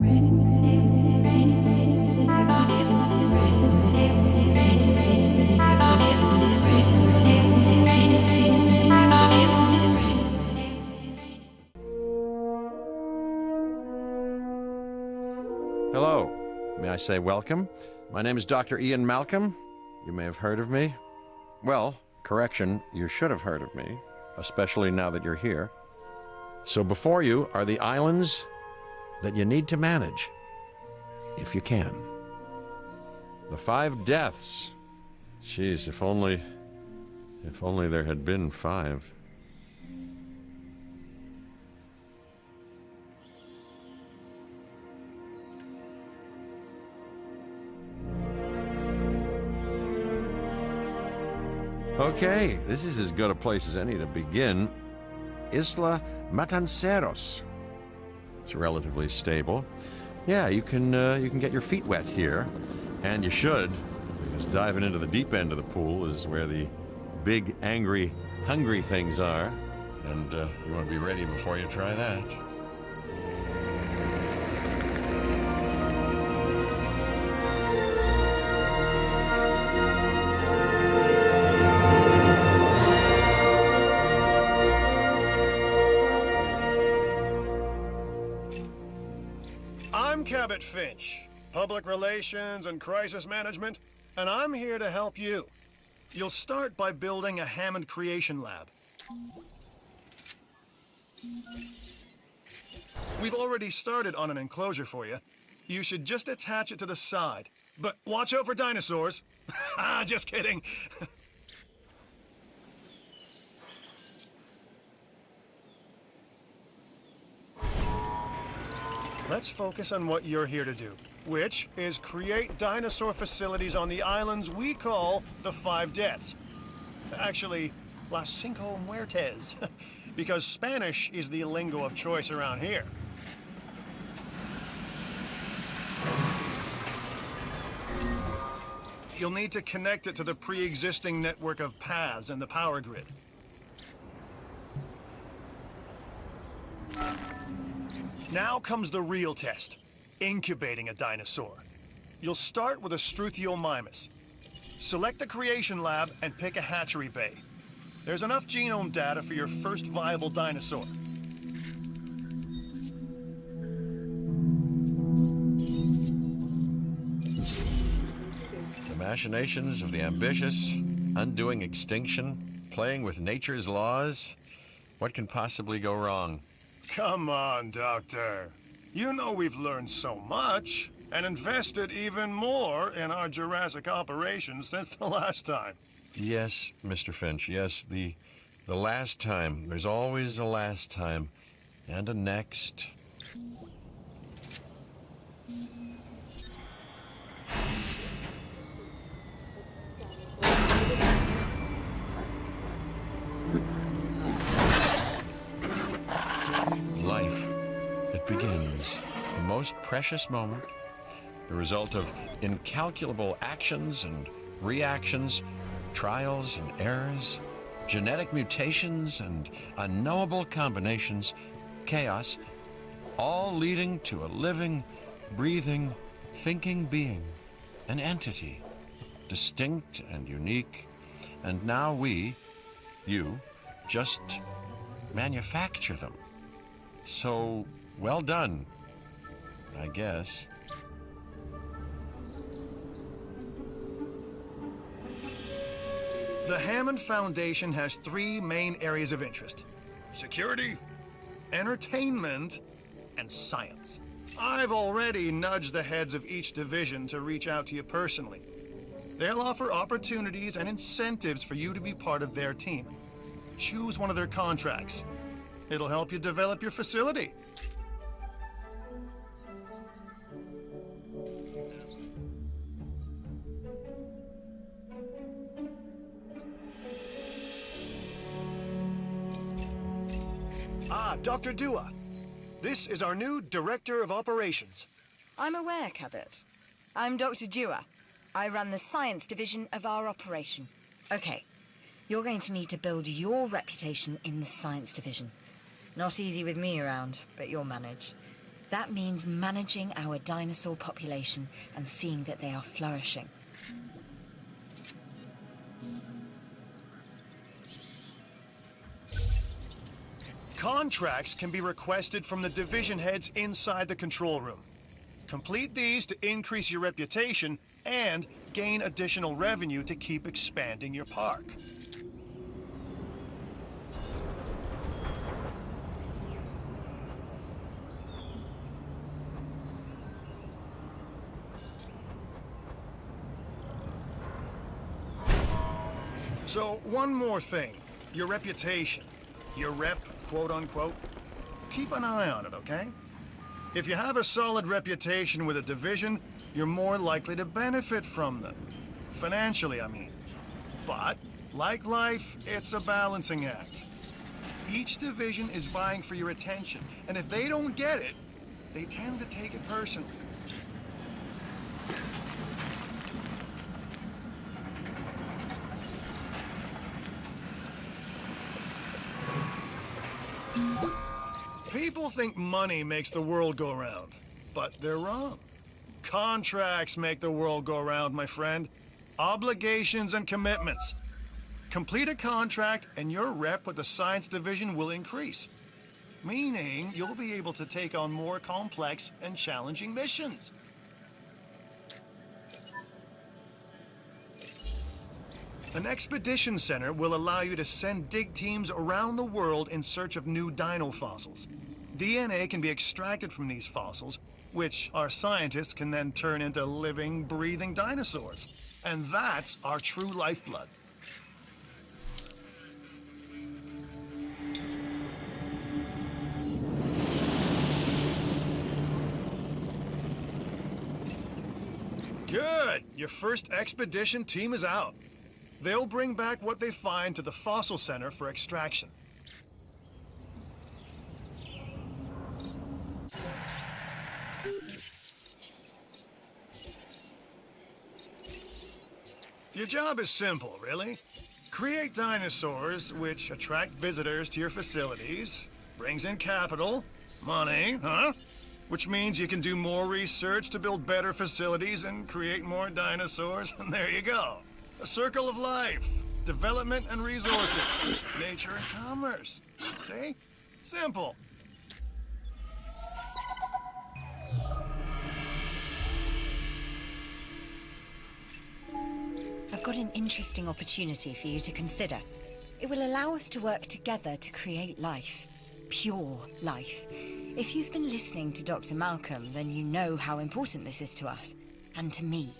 Hello. May I say welcome? My name is Dr. Ian Malcolm. You may have heard of me. Well, correction, you should have heard of me, especially now that you're here. So before you are the islands that you need to manage, if you can. The 5 deaths. Jeez, if only there had been 5. Okay, this is as good a place as any to begin. Isla Matanceros. It's relatively stable. Yeah, you can get your feet wet here, and you should, because diving into the deep end of the pool is where the big, angry, hungry things are, and you want to be ready before you try that. I'm Cabot Finch, Public Relations and Crisis Management, and I'm here to help you. You'll start by building a Hammond Creation Lab. We've already started on an enclosure for you. You should just attach it to the side. But watch out for dinosaurs. Just kidding. Let's focus on what you're here to do, which is create dinosaur facilities on the islands we call the 5 Deaths. Actually, Las Cinco Muertes, because Spanish is the lingo of choice around here. You'll need to connect it to the pre-existing network of paths and the power grid. Now comes the real test, incubating a dinosaur. You'll start with a Struthiomimus. Select the creation lab and pick a hatchery bay. There's enough genome data for your first viable dinosaur. The machinations of the ambitious, undoing extinction, playing with nature's laws. What can possibly go wrong? Come on, Doctor. You know we've learned so much and invested even more in our Jurassic operations since the last time. Yes, Mr. Finch, yes, the last time. There's always a last time. And a next. Life. It begins. The most precious moment. The result of incalculable actions and reactions, trials and errors, genetic mutations and unknowable combinations, chaos, all leading to a living, breathing, thinking being, an entity, distinct and unique. And now we, you, just manufacture them. So, well done, I guess. The Hammond Foundation has 3 main areas of interest: security, entertainment, and science. I've already nudged the heads of each division to reach out to you personally. They'll offer opportunities and incentives for you to be part of their team. Choose one of their contracts. It'll help you develop your facility. Dr. Dua. This is our new Director of Operations. I'm aware, Cabot. I'm Dr. Dua. I run the science division of our operation. Okay, you're going to need to build your reputation in the science division. Not easy with me around, but you'll manage. That means managing our dinosaur population and seeing that they are flourishing. Contracts can be requested from the division heads inside the control room. Complete these to increase your reputation and gain additional revenue to keep expanding your park. So, one more thing. Your reputation. Your rep, quote unquote. Keep an eye on it, okay? If you have a solid reputation with a division, you're more likely to benefit from them. Financially, I mean. But, like life, it's a balancing act. Each division is vying for your attention, and if they don't get it, they tend to take it personally. People think money makes the world go round, but they're wrong. Contracts make the world go round, my friend. Obligations and commitments. Complete a contract and your rep with the science division will increase. Meaning you'll be able to take on more complex and challenging missions. An expedition center will allow you to send dig teams around the world in search of new dino fossils. DNA can be extracted from these fossils, which our scientists can then turn into living, breathing dinosaurs. And that's our true lifeblood. Good! Your first expedition team is out. They'll bring back what they find to the fossil center for extraction. Your job is simple, really. Create dinosaurs which attract visitors to your facilities, brings in capital, money, which means you can do more research to build better facilities and create more dinosaurs, and there you go. A circle of life, development and resources, nature and commerce. See? Simple. I've got an interesting opportunity for you to consider. It will allow us to work together to create life. Pure life. If you've been listening to Dr. Malcolm, then you know how important this is to us, and to me.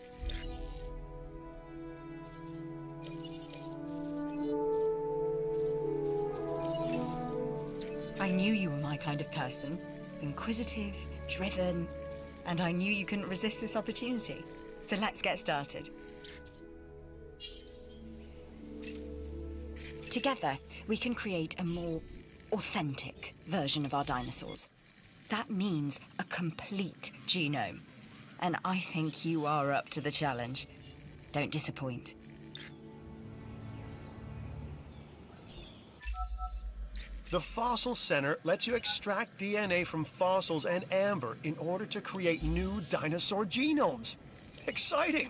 I knew you were my kind of person. Inquisitive, driven, and I knew you couldn't resist this opportunity. So let's get started. Together, we can create a more authentic version of our dinosaurs. That means a complete genome. And I think you are up to the challenge. Don't disappoint. The Fossil Center lets you extract DNA from fossils and amber in order to create new dinosaur genomes. Exciting!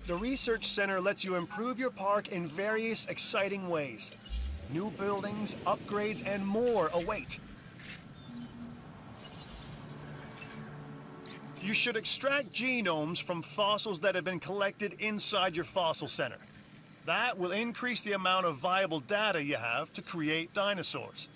The Research Center lets you improve your park in various exciting ways. New buildings, upgrades, and more await. You should extract genomes from fossils that have been collected inside your fossil center. That will increase the amount of viable data you have to create dinosaurs.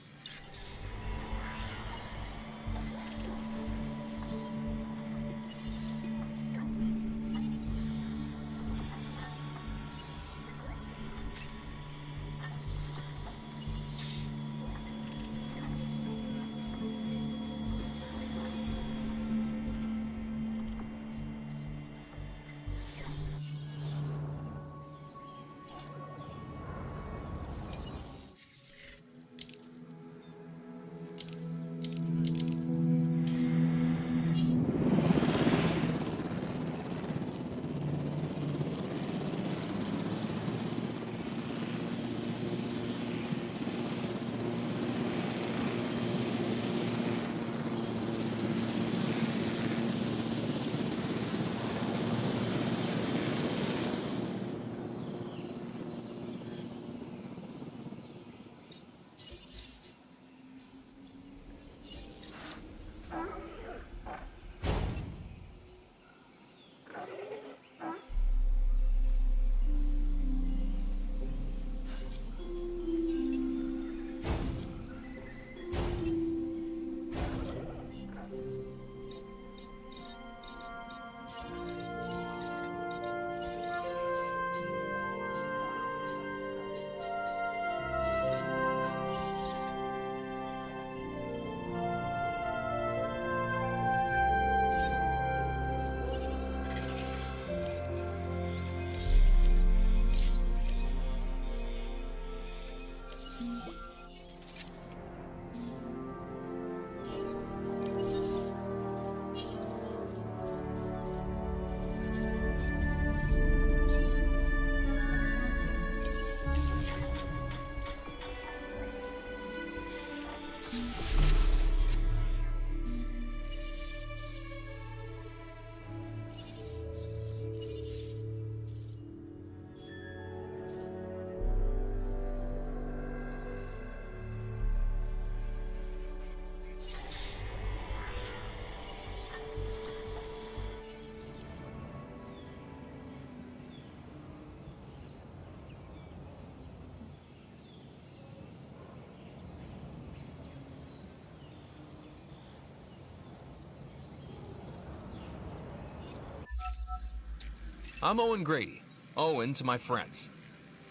I'm Owen Grady. Owen to my friends.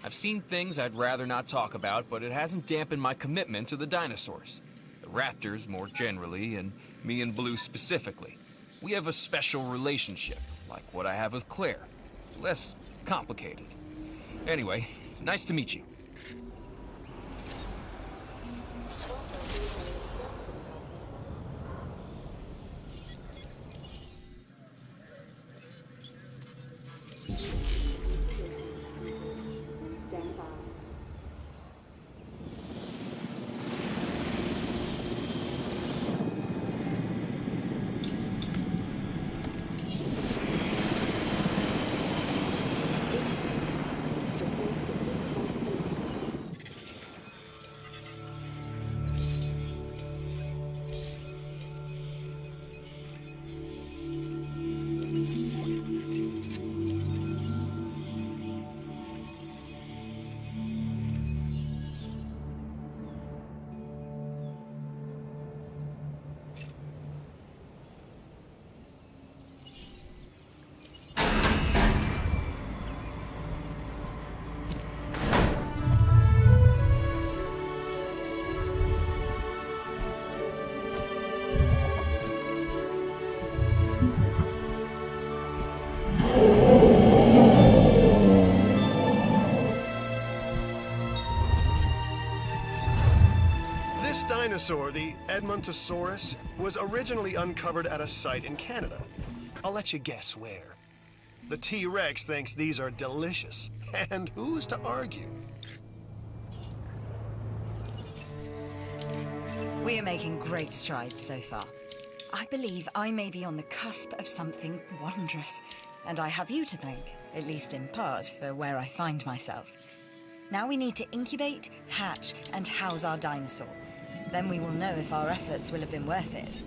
I've seen things I'd rather not talk about, but it hasn't dampened my commitment to the dinosaurs. The raptors more generally, and me and Blue specifically. We have a special relationship, like what I have with Claire. Less complicated. Anyway, nice to meet you. This dinosaur, the Edmontosaurus, was originally uncovered at a site in Canada. I'll let you guess where. The T-Rex thinks these are delicious, and who's to argue? We are making great strides so far. I believe I may be on the cusp of something wondrous, and I have you to thank, at least in part, for where I find myself. Now we need to incubate, hatch, and house our dinosaur. Then we will know if our efforts will have been worth it.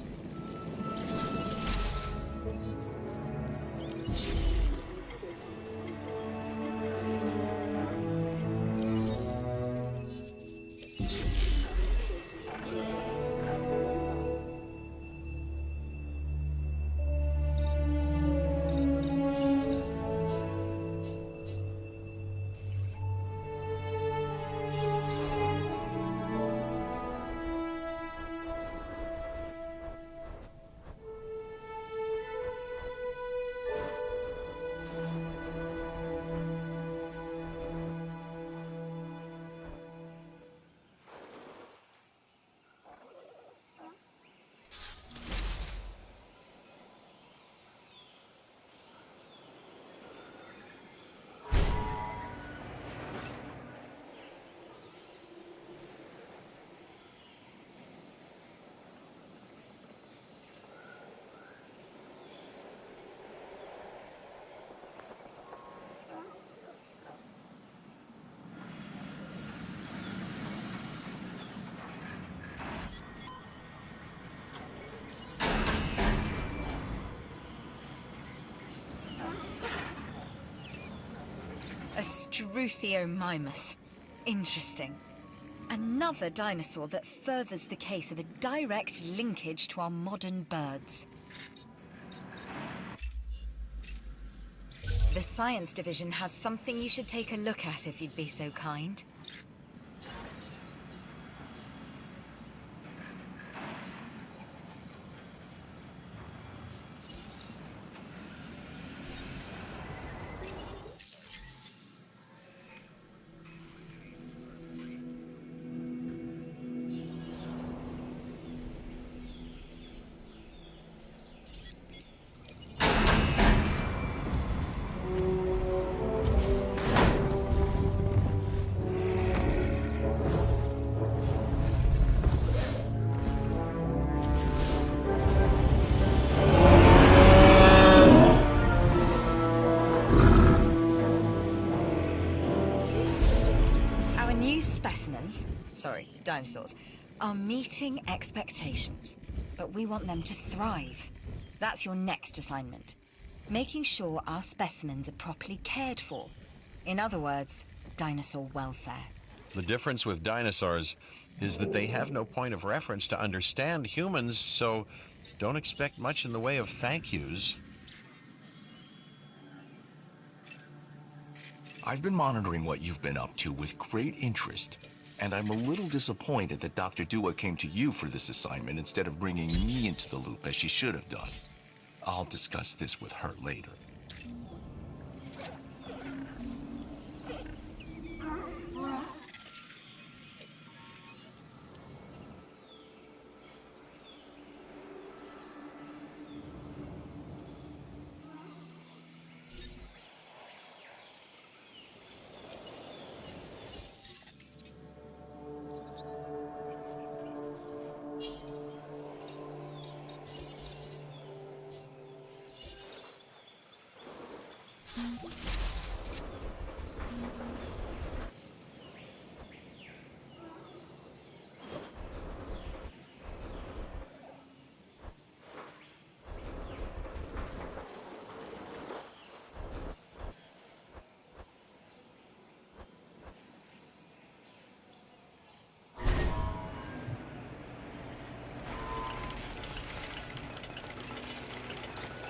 A Struthiomimus. Interesting. Another dinosaur that furthers the case of a direct linkage to our modern birds. The science division has something you should take a look at if you'd be so kind. Dinosaurs are meeting expectations, but we want them to thrive. That's your next assignment. Making sure our specimens are properly cared for. In other words, dinosaur welfare. The difference with dinosaurs is that they have no point of reference to understand humans, so don't expect much in the way of thank yous. I've been monitoring what you've been up to with great interest, and I'm a little disappointed that Dr. Dua came to you for this assignment instead of bringing me into the loop as she should have done. I'll discuss this with her later.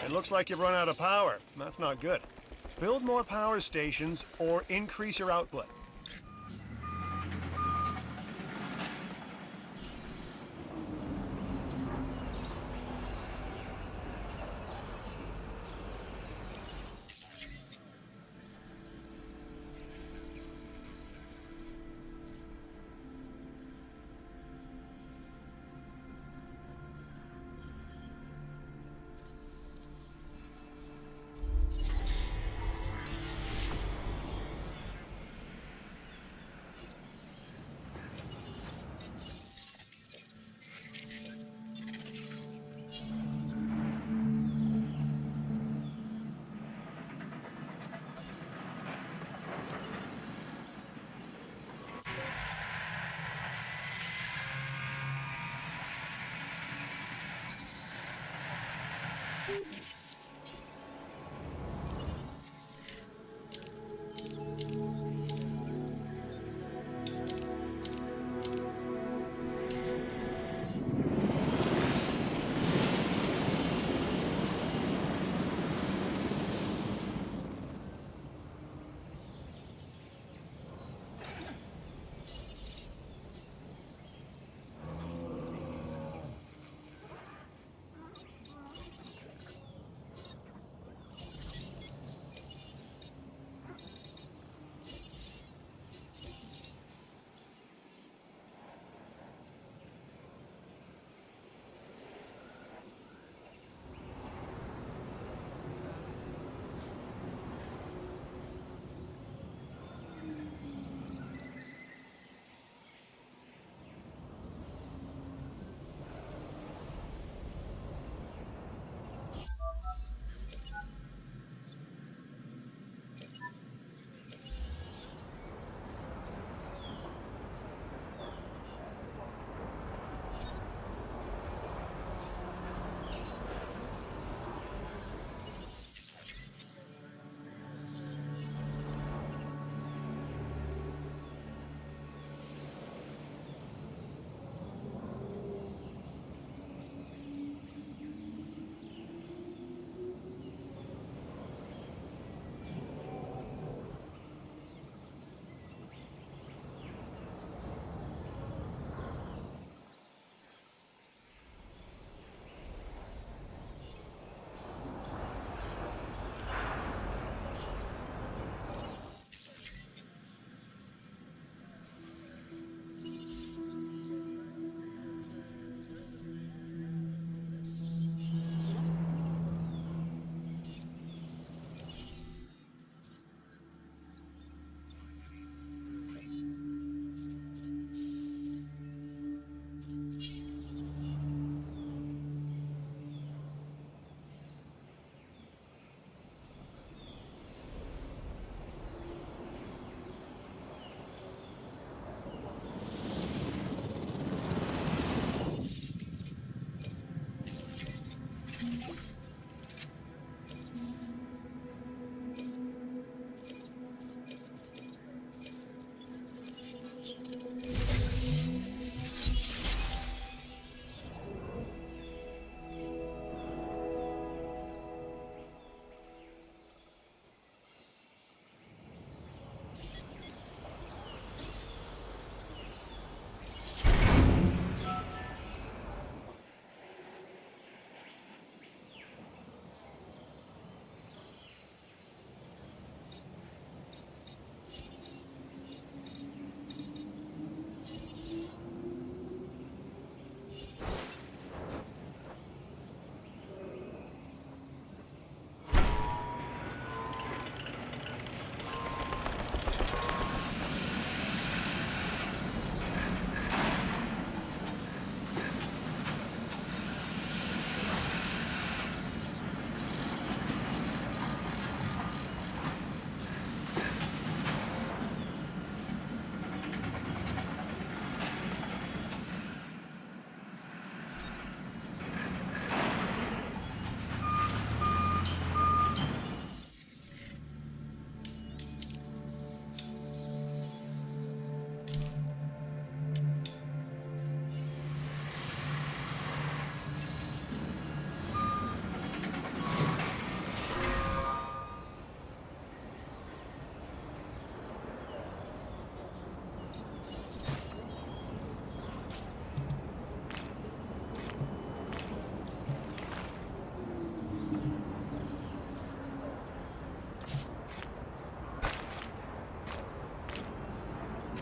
It looks like you've run out of power. That's not good. Build more power stations or increase your output.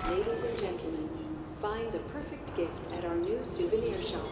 Ladies and gentlemen, find the perfect gift at our new souvenir shop.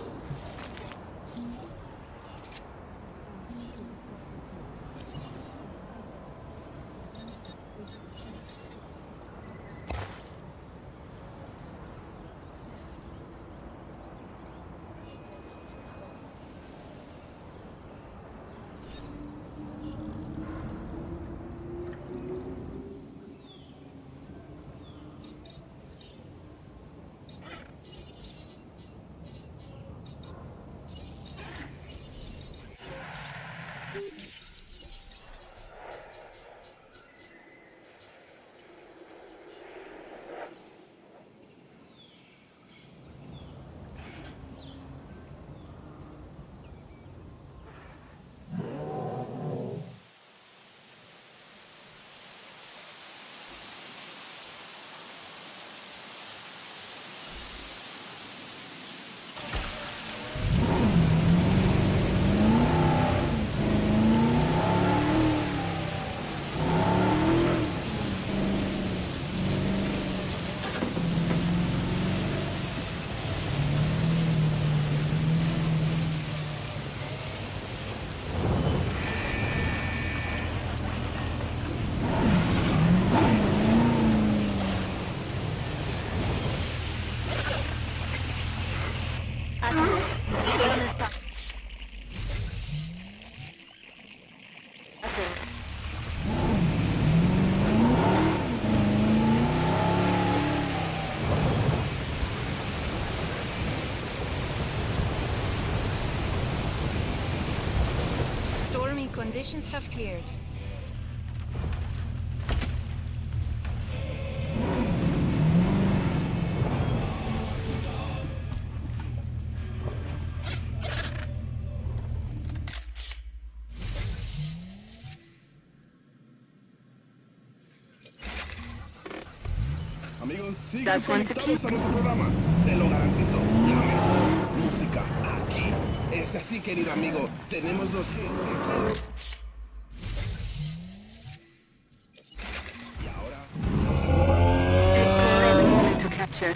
Stormy conditions have cleared. Amigos, sigan conectados a nuestro programa. Se lo garantizo. La mejor música aquí. Es así, querido amigo. Tenemos los hits. Y ahora... Excellent moment to capture.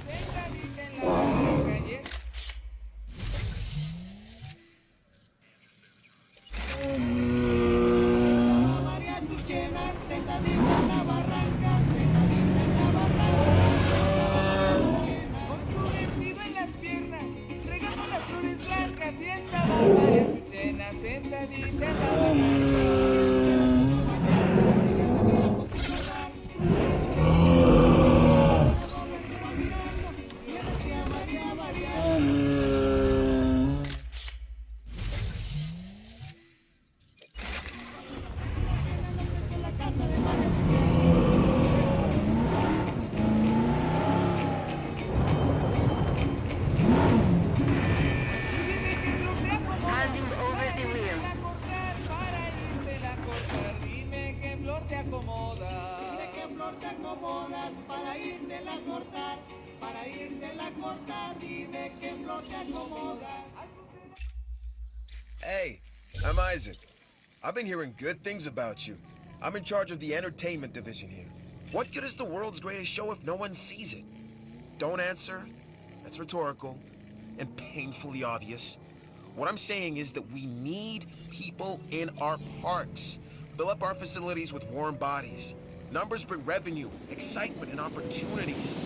Hey, I'm Isaac. I've been hearing good things about you. I'm in charge of the entertainment division here. What good is the world's greatest show if no one sees it? Don't answer. That's rhetorical and painfully obvious. What I'm saying is that we need people in our parks. Fill up our facilities with warm bodies. Numbers bring revenue, excitement, and opportunities.